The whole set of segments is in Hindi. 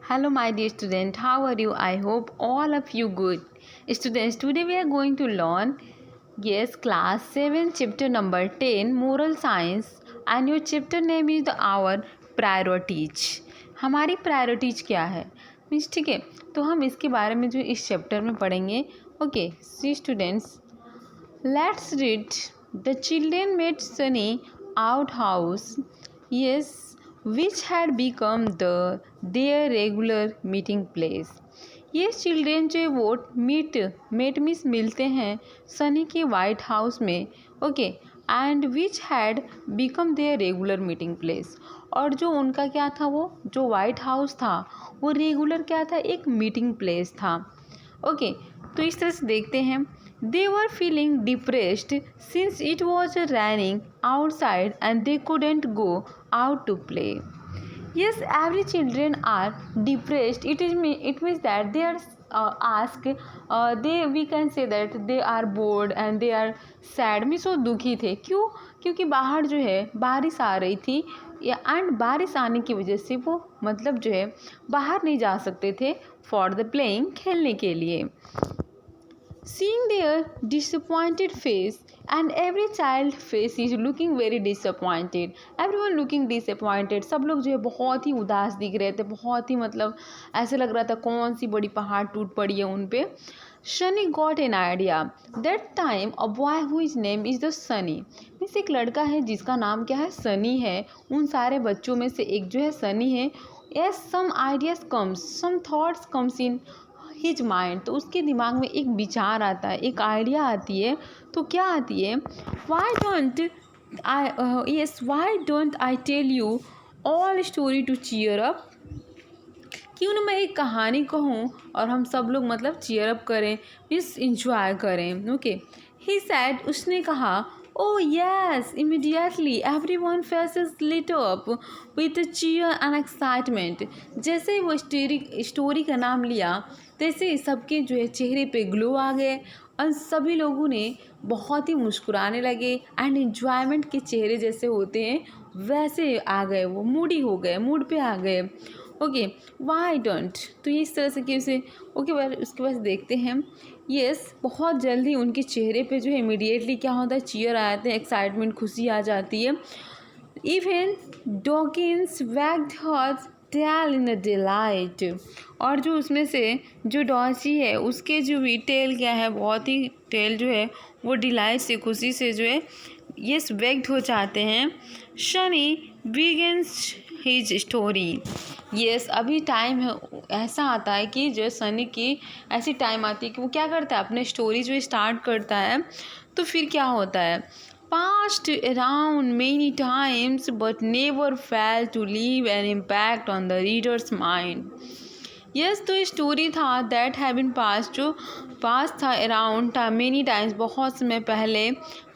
Hello, my dear student. How are you? I hope all of you good. Students, today we are going to learn class 7, chapter number 10, moral science, and your chapter name is our priorities. हमारी प्रायोरिटीज क्या है मीन्स ठीक है, तो हम इसके बारे में जो इस चैप्टर में पढ़ेंगे. Okay see students, let's read. The children made Sunny out house. Yes, which had become their regular meeting place. ये चिल्ड्रेन जो है वो मेट मीन्स मिलते हैं सनी के वाइट हाउस में. Okay, and which had become their regular meeting place. और जो उनका क्या था, वो जो वाइट हाउस था वो रेगुलर क्या था, एक मीटिंग प्लेस था. ओके, तो इस तरह से देखते हैं. They were feeling depressed since it was raining outside and they couldn't go out to play. Yes, every children are depressed. It means that they are we can say that they are bored and they are sad. Means वो दुखी थे. क्यों? क्योंकि बाहर जो है बारिश आ रही थी एंड बारिश आने की वजह से वो मतलब जो है बाहर नहीं जा सकते थे फॉर द प्लेइंग, खेलने के लिए. Seeing their disappointed face, and every child face is looking very disappointed. Everyone looking disappointed. सब लोग जो है बहुत ही उदास दिख रहे थे, बहुत ही मतलब ऐसे लग रहा था कौन सी बड़ी पहाड़ टूट पड़ी है उन पे. Sunny got an idea. That time a boy whose name is the Sunny. Means एक लड़का है जिसका नाम क्या है, सनी है. उन सारे बच्चों में से एक जो है सनी है. Yes, some ideas comes, some thoughts comes in his mind. तो उसके दिमाग में एक विचार आता है, एक आइडिया आती है. तो क्या आती है, why don't I tell you all story to cheer up. क्यों ना मैं एक कहानी कहूँ और हम सब लोग मतलब चीयर अप करें, मीन्स इंजॉय करें. ओके, ही सैड, उसने कहा. Oh yes, immediately everyone faces lit up with cheer and excitement. जैसे ही वो स्टोरी का नाम लिया तैसे सबके जो है चेहरे पे ग्लो आ गए और सभी लोगों ने बहुत ही मुस्कुराने लगे एंड एन्जॉयमेंट के चेहरे जैसे होते हैं वैसे आ गए, वो मूडी हो गए, मूड पे आ गए. ओके, वाई डोंट, तो ये इस तरह से कैसे. ओके, उसके बाद देखते हैं. यस, बहुत जल्दी उनके चेहरे पे जो है इमीडिएटली क्या होता है, चीयर आ जाते हैं, एक्साइटमेंट, खुशी आ जाती है. Even Dawkins wagged her tail in the delight. और जो उसमें से जो डॉसी है उसके जो भी टेल क्या है, बहुत ही टेल जो है वो डिलाइट से, खुशी से जो है यस वैग्ड हो जाते हैं. Shani begins his story. Yes, अभी टाइम है ऐसा आता है कि जो सनी की ऐसी टाइम आती है कि वो क्या करता है, अपने स्टोरी जो स्टार्ट करता है. तो फिर क्या होता है, passed around many times but never failed to leave an impact on the reader's mind. Yes, तो स्टोरी था दैट हैव बीन पास, जो पास था अराउंड था मेनी टाइम्स, बहुत समय पहले,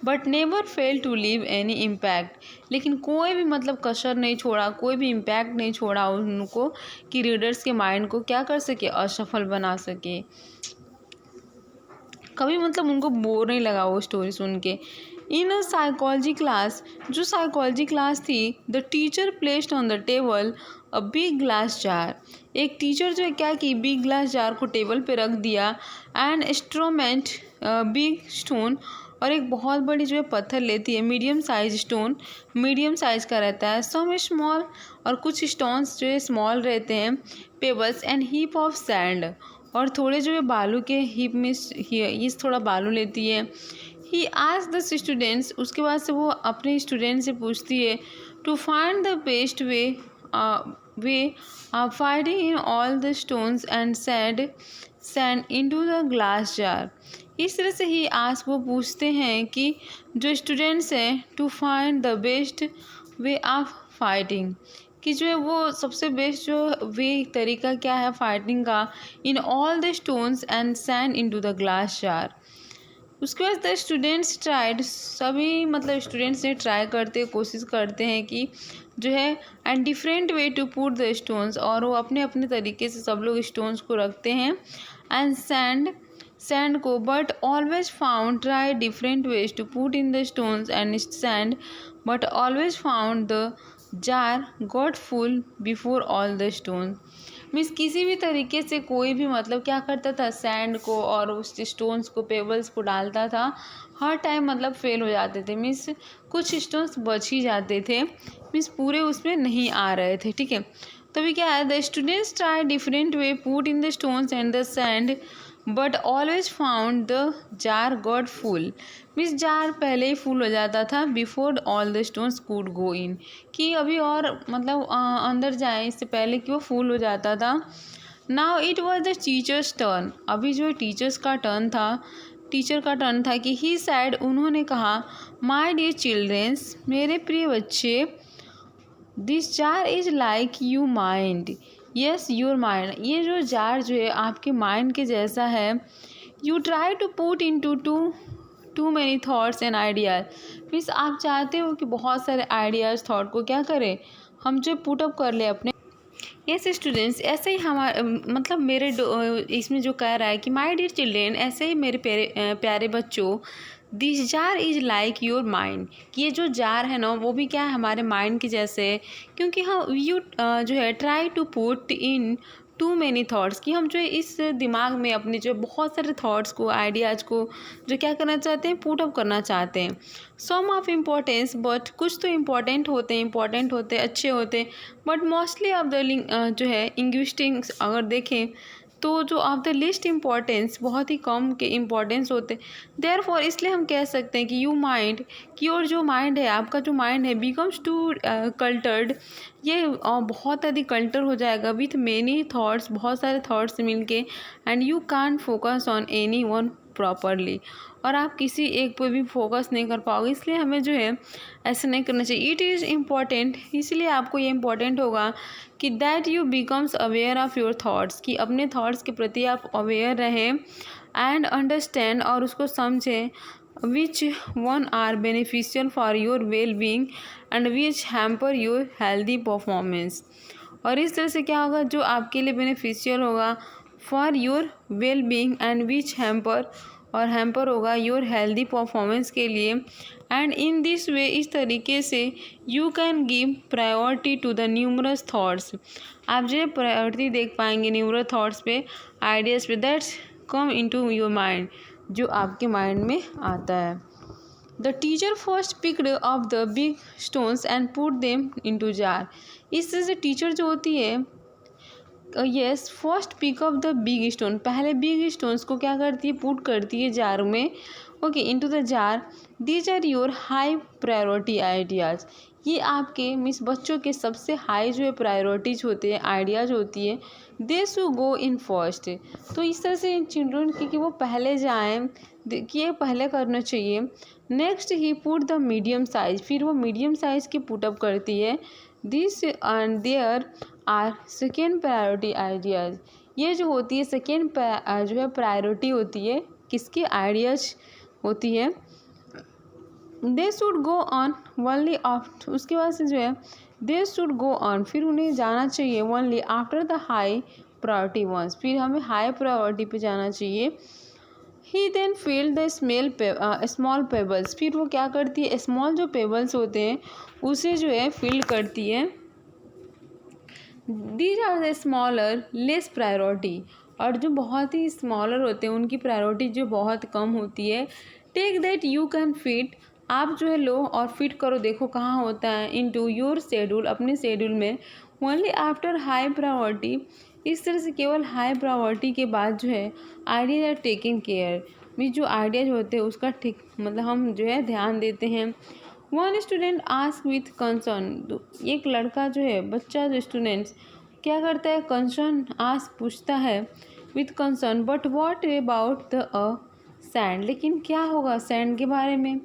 but never fail to leave any impact. लेकिन कोई भी मतलब कसर नहीं छोड़ा, कोई भी इम्पैक्ट नहीं छोड़ा उनको कि रीडर्स के माइंड को क्या कर सके, असफल बना सके. कभी मतलब उनको बोर नहीं लगा वो स्टोरी सुन के. इन अ साइकोलॉजी क्लास, जो साइकोलॉजी क्लास थी, the teacher placed on the table a big glass jar. एक टीचर जो है क्या कि बिग ग्लास जार को टेबल पे रख दिया एंड इंस्ट्रूमेंट बिग स्टोन, और एक बहुत बड़ी जो है पत्थर लेती है, medium size stone, medium size का रहता है. सम स्मॉल, और कुछ स्टोन्स जो है स्मॉल रहते हैं. Pebbles and heap of sand, और थोड़े जो है बालू के हीप में ये थोड़ा बालू लेती है. ही आस्क्ड द स्टूडेंट्स, उसके बाद से वो अपने स्टूडेंट से पूछती है, to find the best way finding in all the stones and sand into the glass jar. इस तरह से ही आस्क, वो पूछते हैं कि जो स्टूडेंट्स हैं, to find the best way of fighting, कि जो है वो सबसे बेस्ट जो वे तरीका क्या है फाइटिंग का, इन all the stones and sand into the glass jar. उसके बाद द स्टूडेंट्स ट्राइड, सभी मतलब स्टूडेंट्स ने ट्राई करते, कोशिश करते हैं कि जो है and different way to put the stones, और वो अपने अपने तरीके से सब लोग स्टोन्स को रखते हैं एंड सैंड को, but always found, try different ways to put in the stones and sand, but always found the jar got full before all the stones. Means किसी भी तरीके से कोई भी मतलब क्या करता था, सैंड को और उस स्टोन्स को, पेबल्स को डालता था, हर टाइम मतलब फेल हो जाते थे। मीन्स कुछ स्टोन्स बच ही जाते थे, मीन्स पूरे उसमें नहीं आ रहे थे। ठीक है, तभी क्या है, the students try different way put in the stones and the sand but always found the jar got full. Means jar पहले ही फुल हो जाता था before all the stones could go in, कि अभी और मतलब अंदर जाए इससे पहले कि वो फुल हो जाता था। Now it was the teachers turn. अभी जो टीचर्स का टर्न था, टीचर का टर्न था कि ही सैड, उन्होंने कहा, माय डियर चिल्ड्रेंस, मेरे प्रिय बच्चे, this jar is like you mind, yes your mind, ये जो जार जो है आपके माइंड के जैसा है। You try to put in to many thoughts and ideas. Means आप चाहते हो कि बहुत सारे आइडियाज़, थॉट को क्या करें, हम जो पुटअप कर ले अपने। यस स्टूडेंट्स, ऐसे ही हमारे मतलब मेरे इसमें जो कह रहा है कि माय डियर चिल्ड्रेन, ऐसे ही मेरे प्यारे बच्चों, this jar is like your mind, ये जो जार है ना वो भी क्या है, हमारे माइंड के जैसे है। क्योंकि हम यू जो है try to put in to many thoughts, कि हम जो है इस दिमाग में अपने जो बहुत सारे थाट्स को, आइडियाज़ को जो क्या करना चाहते हैं, पुट अप करना चाहते हैं। सम ऑफ इम्पोर्टेंस, बट कुछ तो इम्पोर्टेंट होते हैं, अच्छे होते हैं, बट मोस्टली ऑफ द जो है इंग्विस्टिंग्स अगर देखें तो जो ऑफ द लिस्ट इम्पॉर्टेंस बहुत ही कम के इम्पॉर्टेंस होते हैं। देयरफॉर इसलिए हम कह सकते हैं कि यू माइंड, कि और जो माइंड है, आपका जो माइंड है, बिकम्स टू कल्टर्ड, ये बहुत अधिक कल्टर हो जाएगा विथ मेनी थॉट्स, बहुत सारे थॉट्स मिलके, and you can't focus on any one properly, और आप किसी एक पे भी फोकस नहीं कर पाओगे। इसलिए हमें जो है ऐसा नहीं करना चाहिए। इट इज़ इम्पॉर्टेंट, इसलिए आपको ये इम्पॉर्टेंट होगा कि that U becomes aware of your thoughts, कि अपने थाट्स के प्रति आप अवेयर रहें, एंड अंडरस्टैंड, और उसको समझें, which one are beneficial for your well being and which hamper your healthy performance. और इस तरह से क्या होगा, जो आपके लिए बेनिफिशियल होगा for your well being and which hamper होगा योर हेल्दी परफॉर्मेंस के लिए। एंड इन दिस वे, इस तरीके से you can give priority to the numerous thoughts, आप जो प्रायोरिटी देख पाएंगे न्यूमरस थाट्स पे, आइडियाज़ पे, that's come into your mind, जो आपके माइंड में आता है। The teacher first picked off the big stones and put them into jar. इस तरह से टीचर जो होती है, yes, first pick up the big stone, पहले बिग स्टोन्स को क्या करती है, पुट करती है जार में, okay, into the jar. These are your high priority ideas, ये आपके मीन्स बच्चों के सबसे हाई जो है प्रायोरिटीज होते हैं, आइडियाज़ होती है। दे शू गो इन फर्स्ट, तो इस तरह से चिल्ड्रन की कि वो पहले जाएं, कि ये पहले करना चाहिए। Next he put the medium size, फिर वो मीडियम साइज़ की पुटअप करती है। This and there are second priority ideas, ये जो होती है सेकेंड जो है प्रायोरिटी होती है, किसकी, आइडियाज़ होती है। They should go on only after, उसके बाद से जो है दे शुड गो ऑन, फिर उन्हें जाना चाहिए only after the high priority ones, फिर हमें हाई प्रायोरिटी पे जाना चाहिए। He then feel the small pebbles, फिर वो क्या करती है, स्मॉल जो पेबल्स होते हैं उसे जो है फील करती है। These are the smaller less priority, और जो बहुत ही स्मॉलर होते हैं उनकी प्रायोरिटी जो बहुत कम होती है। Take that you can fit, आप जो है लो और फिट करो, देखो कहाँ होता है, इनटू योर शेड्यूल, अपने शेड्यूल में, ओनली आफ्टर हाई प्रायोरिटी, इस तरह से केवल हाई प्रायोरिटी के बाद जो है ideas are taking care, means जो आइडियाज होते हैं उसका ठीक मतलब हम जो है ध्यान देते हैं। One student ask with concern, एक लड़का जो है, बच्चा जो स्टूडेंट्स क्या करता है, कंसर्न आस्क पूछता है, with concern, but what about the sand, लेकिन क्या होगा सैंड के बारे में।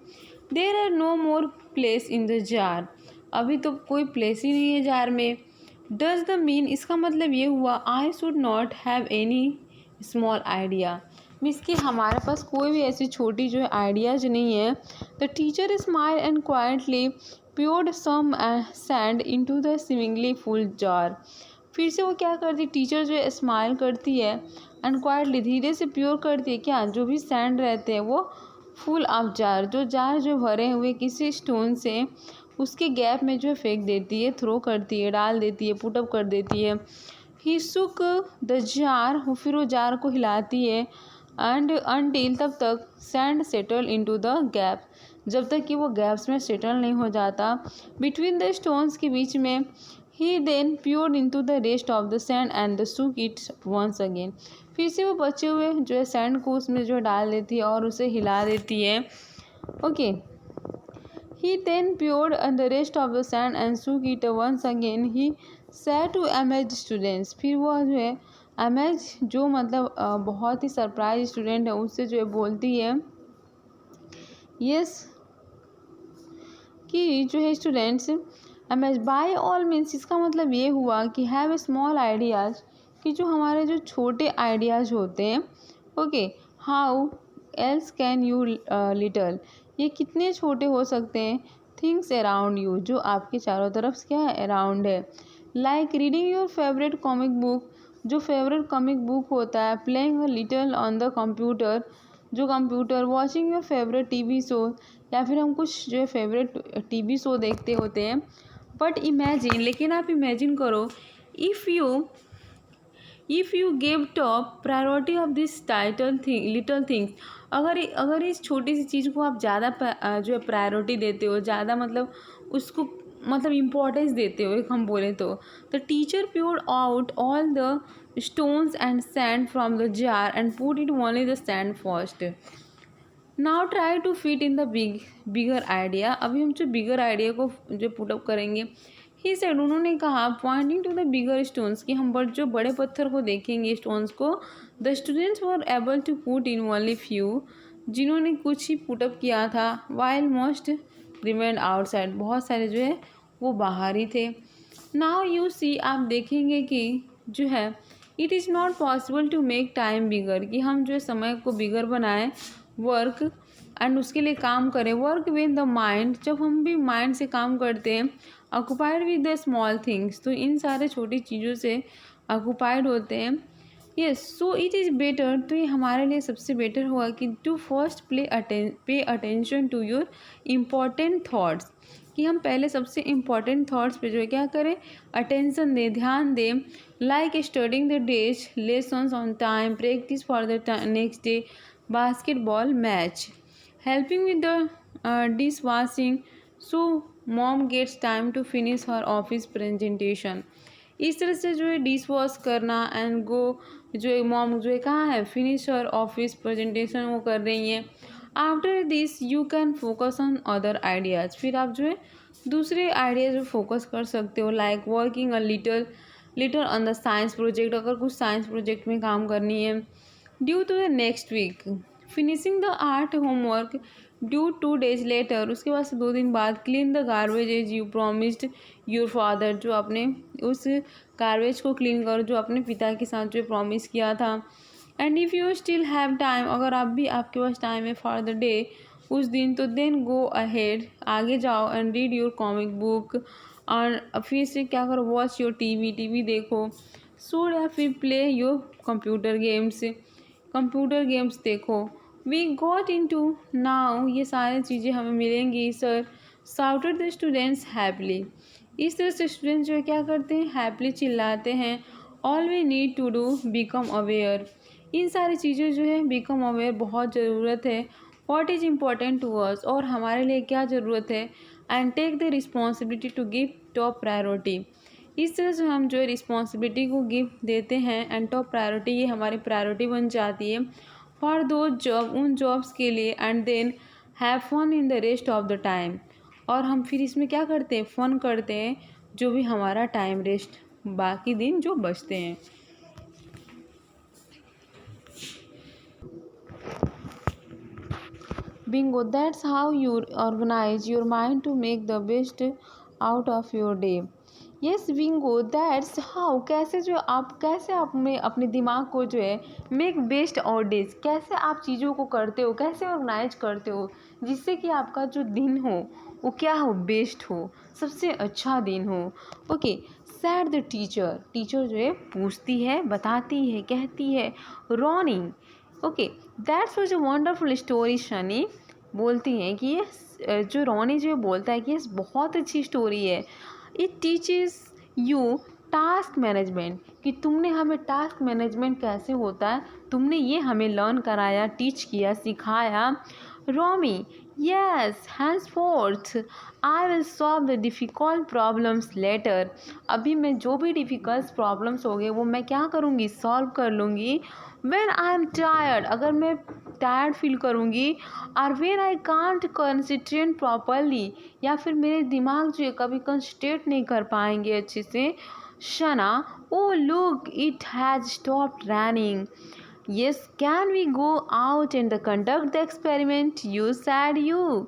There are no more place in the jar, अभी तो कोई प्लेस ही नहीं है जार में। डज द मीन, इसका मतलब ये हुआ, I should not have any small idea, means कि हमारे पास कोई भी ऐसी छोटी जो है आइडियाज़ नहीं है। The teacher smile and quietly poured some sand into the swimmingly full jar, फिर से वो क्या करती, टीचर जो है स्माइल करती है, एंड क्वाइटली धीरे से प्योर करती है, क्या, जो भी सैंड रहते हैं वो फुल ऑफ जार, जो जार जो भरे हुए किसी स्टोन से उसके गैप में जो है फेंक देती है, थ्रो करती है, डाल देती है, पुटअप कर देती है। ही शुक द जार, फिर वो जार को हिलाती है, एंड अनटिल, तब तक, sand settle into the gap, जब तक कि वो गैप्स में सेटल नहीं हो जाता, बिटवीन द स्टोन्स, के बीच में। He then poured into the rest of the sand and the shook it once again, फिर से वो बचे हुए जो है सैंड को उसमें जो डाल देती है और उसे हिला देती है। Okay, he then poured the rest of the sand and shook it once again, he said to amaze students, फिर वो जो है अमेज जो मतलब बहुत ही सरप्राइज स्टूडेंट है उससे जो है बोलती है यस कि जो है students amaze bye all means, इसका मतलब ये हुआ कि हैव ए स्मॉल आइडियाज़, कि जो हमारे जो छोटे आइडियाज़ होते हैं। Okay, how else can you little, ये कितने छोटे हो सकते हैं, थिंग्स अराउंड यू, जो आपके चारों तरफ क्या है, अराउंड है। Like reading your favourite comic book, जो फेवरेट कॉमिक बुक होता है, playing a little on the computer, जो computer, watching your favourite TV show, या फिर हम कुछ जो है फेवरेट टीवी शो देखते होते हैं। बट इमेजिन, लेकिन आप इमेजिन करो, if you give top priority of this title thing little things, अगर इस छोटी सी चीज़ को आप ज़्यादा जो है प्रायोरिटी देते हो, ज़्यादा मतलब उसको मतलब इम्पोर्टेंस देते हो, एक हम बोले तो the teacher poured out all the stones and sand from the jar and put it only the sand first. Now try to fit in the bigger idea, अभी हम जो बिगर आइडिया को जो पुटअप करेंगे। ही सेड, उन्होंने कहा, pointing to the bigger stones, कि हम जो बड़े पत्थर को देखेंगे, स्टोन्स को। The students were able to put in only few, जिन्होंने कुछ ही पुटअप किया था, वाइल मोस्ट रिमेंड आउटसाइड, बहुत सारे जो है वो बाहर ही थे। नाउ यू सी, आप देखेंगे कि जो है it is not possible to make time bigger, कि हम जो है समय को बिगर बनाएं, वर्क एंड उसके लिए काम करें, वर्क विद द माइंड, जब हम भी माइंड से काम करते हैं, occupied with the small things, तो इन सारे छोटी चीज़ों से ऑक्यूपाइड होते हैं। Yes, so it is better, तो ये हमारे लिए सबसे बेटर होगा कि to first pay attention to your important thoughts, कि हम पहले सबसे इम्पॉर्टेंट थाट्स पे जो है क्या करें, अटेंशन दें, ध्यान दें। Like studying the days lessons on time, practice for the next day basketball match, helping with the dish washing so mom gets time to finish her office presentation. इस तरह से जो है डिश वॉश करना एंड गो, जो है मॉम जो है कहाँ है, फिनिश हर ऑफिस प्रेजेंटेशन वो कर रही हैं। After this you can focus on other ideas, फिर आप जो है दूसरे आइडियाज़ पे फोकस कर सकते हो। Like working a little on the science project, अगर कुछ साइंस प्रोजेक्ट में काम करनी है। Due to the next week finishing the art homework due 2 days later, उसके बाद से 2 दिन बाद clean the garbage as you promised your father, जो आपने उस गार्बेज को क्लीन करो जो अपने पिता के साथ जो प्रॉमिस किया था। And if you still have time, अगर आप भी आपके पास टाइम है फॉर द डे, उस दिन, तो देन गो अहेड, आगे जाओ, and read your comic book, और फिर से क्या करो, वॉच योर टीवी देखो, सो या फिर प्ले योर कंप्यूटर गेम्स देखो। We got in to now, ये सारी चीज़ें हमें मिलेंगी sir, shouted the students happily, इस तरह से स्टूडेंट्स जो है क्या करते हैं, हैप्पीली चिल्लाते हैं। All we need to do become aware, इन सारी चीज़ें जो है बिकम अवेयर बहुत ज़रूरत है। What is important to us, और हमारे लिए क्या ज़रूरत है। And take the responsibility to give top priority, इस तरह से हम जो है रिस्पॉन्सिबिलिटी को गिव देते हैं, एंड टॉप प्रायोरिटी ये हमारी प्रायोरिटी बन जाती है फॉर दो जॉब, उन जॉब्स के लिए। And then have fun in the rest of the time, और हम फिर इसमें क्या करते हैं, फ़न करते हैं जो भी हमारा टाइम रेस्ट बाकी दिन जो बचते हैं। Bingo, that's how you organise your mind to make the best out of your day. Yes bingo, that's how, कैसे आप में अपने दिमाग को जो है मेक बेस्ट और डेज, कैसे आप चीज़ों को करते हो, कैसे ऑर्गेनाइज करते हो जिससे कि आपका जो दिन हो वो क्या हो, बेस्ट हो, सबसे अच्छा दिन हो। ओके, सैड द टीचर जो है पूछती है, बताती है, कहती है, Roni. Okay, that's was a wonderful story, Shani बोलती हैं कि ये जो रोनी जो बोलता है कि ये बहुत अच्छी स्टोरी है। It teaches you task management, कि तुमने हमें टास्क मैनेजमेंट कैसे होता है तुमने ये हमें लर्न कराया, टीच किया, सिखाया। Romi, yes, henceforth I will solve the difficult problems later. अभी मैं जो भी डिफ़िकल्ट प्रॉब्लम्स होंगे वो मैं क्या करूँगी, सॉल्व कर लूँगी। व्हेन आई एम टायर्ड, अगर मैं टायर्ड फील करूँगी, और when I can't concentrate properly, या फिर मेरे दिमाग जो है कभी कंसंट्रेट नहीं कर पाएंगे अच्छे से। Shana, oh look it has stopped raining. Yes, can we go out and conduct the experiment, you said you.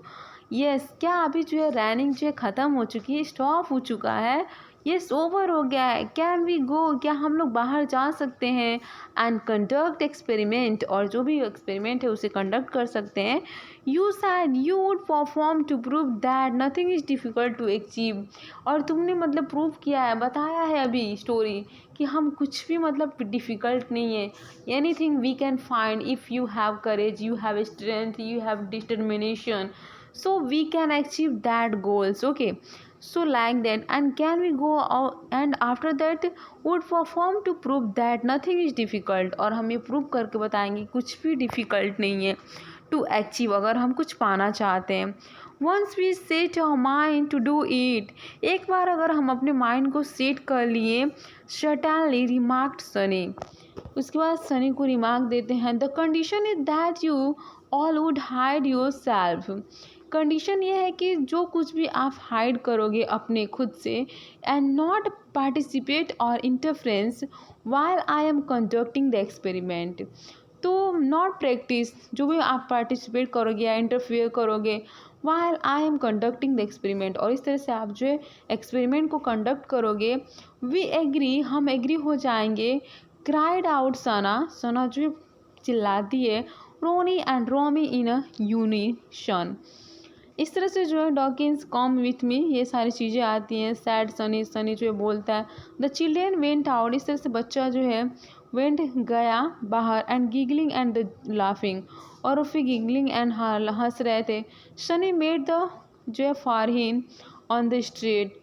Yes, क्या अभी जो है रैनिंग जो है ख़त्म हो चुकी है, स्टॉप हो चुका है, यस ओवर हो गया है। कैन वी गो, क्या हम लोग बाहर जा सकते हैं, एंड कंडक्ट एक्सपेरिमेंट, और जो भी एक्सपेरिमेंट है उसे कंडक्ट कर सकते हैं। You said you would perform to prove that nothing is difficult to achieve, और तुमने मतलब प्रूव किया है, बताया है अभी स्टोरी कि हम कुछ भी मतलब डिफ़िकल्ट नहीं है, anything we can find if you have courage, you have strength, you have determination, so we can achieve that goals. Okay, so like that, and can we go out, and after that would perform to prove that nothing is difficult, और हम ये प्रूव करके बताएंगे कुछ भी डिफ़िकल्ट नहीं है टू अचीव, अगर हम कुछ पाना चाहते हैं। Once we set our mind to do it, एक बार अगर हम अपने माइंड को सेट कर लिए। सर्टेनली रिमार्क्ड सनी, उसके बाद सनी को रिमार्क देते हैं, the condition is that you all would hide your self. Condition ये है कि जो कुछ भी आप हाइड करोगे अपने खुद से, एंड नॉट पार्टिसिपेट और interference while I am conducting the experiment. तो नॉट प्रैक्टिस, जो भी आप पार्टिसिपेट करोगे या इंटरफेयर करोगे while I am conducting the experiment, और इस तरह से आप जो है एक्सपेरिमेंट को कंडक्ट करोगे। वी एग्री, हम एग्री हो जाएंगे। क्राइड आउट सना, सना जो चिल्लाती है। रोनी एंड रोमी इन अ यूनिशन, इस तरह से जो है डॉकिंस कम विथ मी, ये सारी चीज़ें आती हैं। सैड सनी, सनी जो है बोलता है। द चिल्ड्रेन वेंट आउट, इस तरह से बच्चा जो है वेंट गया बाहर, एंड गिगलिंग एंड लाफिंग, और फिर गिगलिंग एंड हंस रहे थे। सनी मेड द जो है Farheen on the street,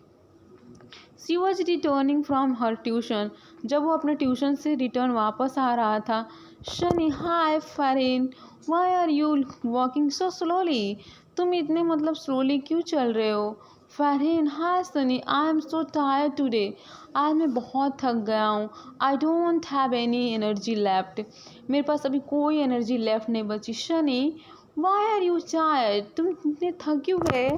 she was returning from her tuition, जब वो अपने ट्यूशन से रिटर्न वापस आ रहा था। Shani, hi Farheen, why are you walking so slowly, तुम इतने मतलब स्लोली क्यों चल रहे हो। Farheen, hi Sunny, I am so tired today, आज मैं बहुत थक गया हूँ। I don't have any energy left, मेरे पास अभी कोई एनर्जी लेफ्ट नहीं बची। Shani, why are you tired, तुम इतने थक क्यों गए।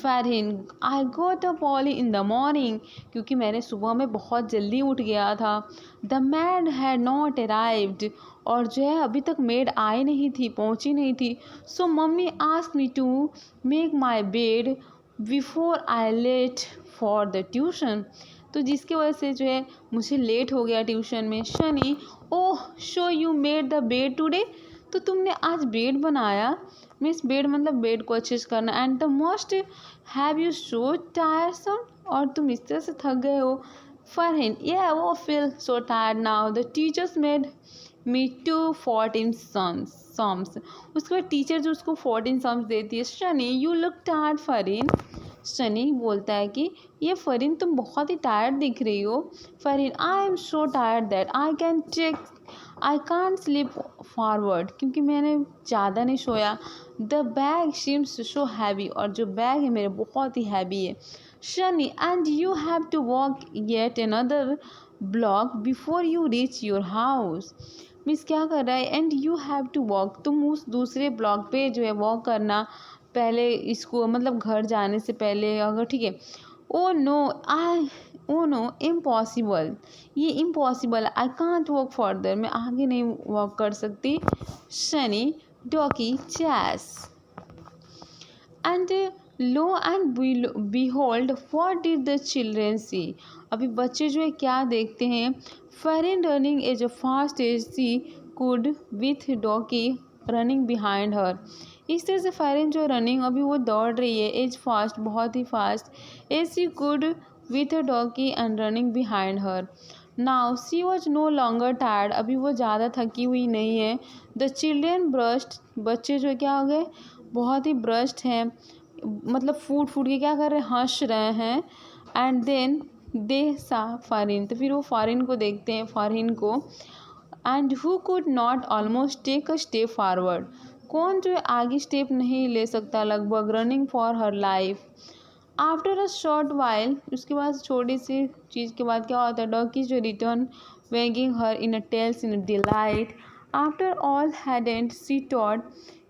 Farheen, I got up early in the morning, क्योंकि मैंने सुबह में बहुत जल्दी उठ गया था। The mad had not arrived, और जो है अभी तक मेड आई नहीं थी, पहुंची नहीं थी। So mummy asked me to make my bed before I late for the tuition, तो जिसकी वजह से जो है मुझे लेट हो गया ट्यूशन में। Shani, oh so you made the bed today, तो तुमने आज बेड बनाया, मीन्स बेड मतलब बेड को अच्छे से करना। And the most have you so टायरसम, और तुम इस तरह से थक गए हो। फरहीन, या वो feel so tired now, the teachers made me to 14 sums, उसके बाद टीचर जो उसको 14 सम्स देती है। Shani, you look tired Farheen, Shani बोलता है कि ये फरहीन तुम बहुत ही टायर्ड दिख रही हो। Farheen, I am so tired that I can't sleep forward, क्योंकि मैंने ज़्यादा नहीं सोया। The bag seems so heavy, और जो बैग है मेरे बहुत ही हैवी है। Shani, and you have to walk yet another block before you reach your house, means क्या कर रहा है, and you have to walk, तुम उस दूसरे ब्लॉक पे जो है वॉक करना पहले, इसको मतलब घर जाने से पहले अगर, ठीक है। ओ नो इम्पॉसिबल, ये impossible, I can't walk further, मैं आगे नहीं वॉक कर सकती। Shani, Dawki chess, and lo and behold what did the children see, अभी बच्चे जो है क्या देखते हैं। Farheen running as fast as she could with doggy running behind her, इस तरह से फरहीन जो रनिंग अभी वो दौड़ रही है एज फास्ट, बहुत ही fast, as she could with doggy and running behind her. Now she was no longer tired, अभी वो ज़्यादा थकी हुई नहीं है। द चिल्ड्रेन ब्रश्ड, बच्चे जो क्या हो गए, बहुत ही ब्रश्ड हैं, मतलब फूट फूट के क्या कर रहे हैं, हंस रहे हैं। एंड देन दे सा फारिन, तो फिर वो फारिन को देखते हैं, फारिन को। And who could not almost take a step forward, कौन जो है आगे स्टेप नहीं ले सकता लगभग, running for her life. After a short while, उसके बाद छोटी सी चीज़ के बाद क्या होता है, डॉकी जो return wagging her in a tails in a delight. After all hadn't she thought,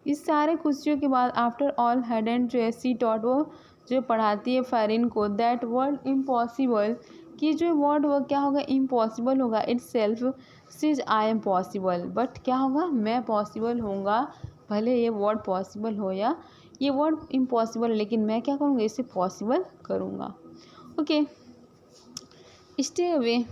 इस सारे खुशियों के बाद आफ्टर ऑल हैडेंट जो है सी टॉट, वो जो पढ़ाती है फारिन को, दैट वर्ड इम्पॉसिबल, कि जो वर्ड वो क्या होगा, इम्पॉसिबल होगा, इट्स सेल्फ सिज आई एम पॉसिबल, बट क्या होगा, मैं पॉसिबल होऊंगा, भले ये वर्ड पॉसिबल हो या ये वर्ड इम्पॉसिबल, लेकिन मैं क्या करूँगा, इसे पॉसिबल करूँगा। Okay, stay away.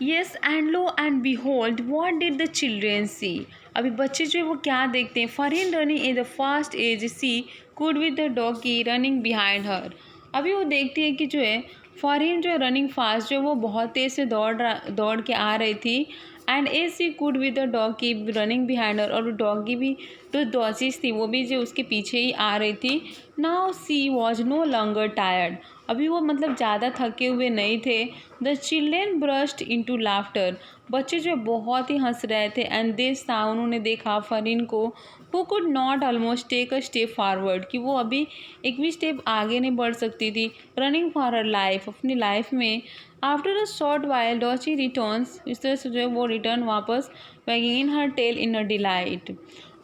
Yes and lo and behold what did the children see, अभी बच्चे जो है वो क्या देखते हैं, फॉरन running in the fast as she could with the doggy running behind her, अभी वो देखती है कि जो है फॉरन जो है रनिंग फास्ट, जो वो बहुत तेज़ से दौड़ के आ रही थी, and a she could with the doggy running behind her, और डॉगी भी जो डॉजीज थी वो भी जो उसके पीछे ही आ रही थी। Now she was no longer tired, अभी वो मतलब ज़्यादा थके हुए नहीं थे। The children burst into laughter, बच्चे जो बहुत ही हंस रहे थे। एंड दे सा, उन्होंने देखा फरीन को, who could not almost take a step forward, कि वो अभी एक भी स्टेप आगे नहीं बढ़ सकती थी, रनिंग फॉर हर लाइफ, अपनी लाइफ में। आफ्टर अ शॉर्ट वाइल डॉची रिटर्न्स, इस तरह से जो है वो रिटर्न वापस, wagging in her tail in a delight.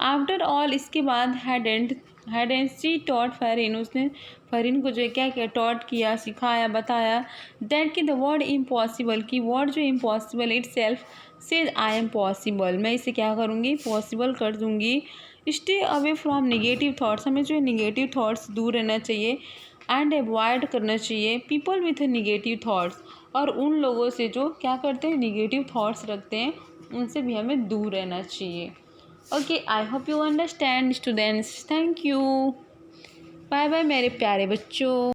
After all, इसके बाद हैडेंट सी टॉट फरीन, उसने फरीन को जो है क्या किया, टॉट किया, सिखाया, बताया, दैट कि द वर्ड इम्पॉसिबल, की वर्ड जो impossible it self says I am possible, मैं इसे क्या करूँगी, पॉसिबल कर दूँगी। Stay away from negative thoughts, हमें जो है निगेटिव थाट्स दूर रहना चाहिए, एंड अवॉइड करना चाहिए पीपल विथ निगेटिव थाट्स, और उन लोगों से जो क्या करते हैं, निगेटिव थाट्स रखते हैं, उनसे भी हमें दूर रहना चाहिए। Okay, I hope you understand students, thank you, bye bye मेरे प्यारे बच्चों।